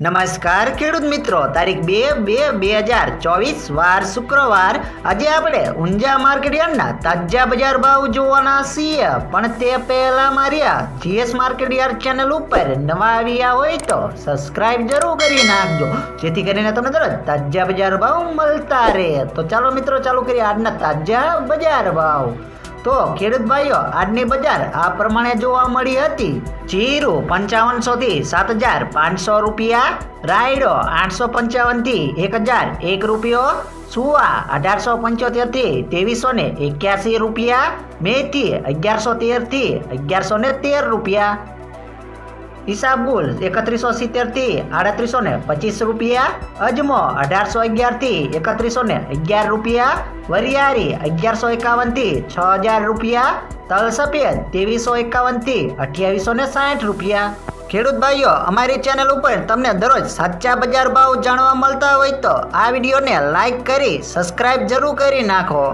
નમસ્કાર ખેડૂત મિત્રો, તારીખ 2/2/2024 વાર શુક્રવાર. આજે આપણે ઊંઝા માર્કેટ યાર્ડના તાજા બજાર ભાવ જોવાના છીએ. પણ તે પહેલા મારી જીએસ માર્કેટ યાર્ડ ચેનલ ઉપર નવા આવ્યા હોય તો સબસ્ક્રાઇબ જરૂર કરી નાખજો, જેથી કરીને તમને દરરોજ તાજા બજાર ભાવ મળતા રહે. તો ચાલો મિત્રો, ચાલુ કરીએ આજના તાજા બજાર ભાવ. તો ખેડૂત ભાઈઓ, આજની બજાર આ પ્રમાણે જોવા મળી હતી. જીરું 5500 થી 7500 રૂપિયા, રાયડો 855 થી 1001 રૂપિયો, સુવા 1875 થી 2381 રૂપિયા, મેથી 1113 થી 1113 રૂપિયા, ઈસાબુલ 3170 થી 3825 રૂપિયા, અજમો 1811 થી 3111 રૂપિયા, વરિયાળી 1151 થી 6000 રૂપિયા, તલ સફેદ 2351 થી 2860 રૂપિયા. ખેડૂત ભાઈઓ, અમારી ચેનલ ઉપર તમને દરરોજ સાચા બજાર ભાવ જાણવા મળતા હોય તો આ વિડીયોને લાઈક કરી સબસ્ક્રાઇબ જરૂર કરી નાખો.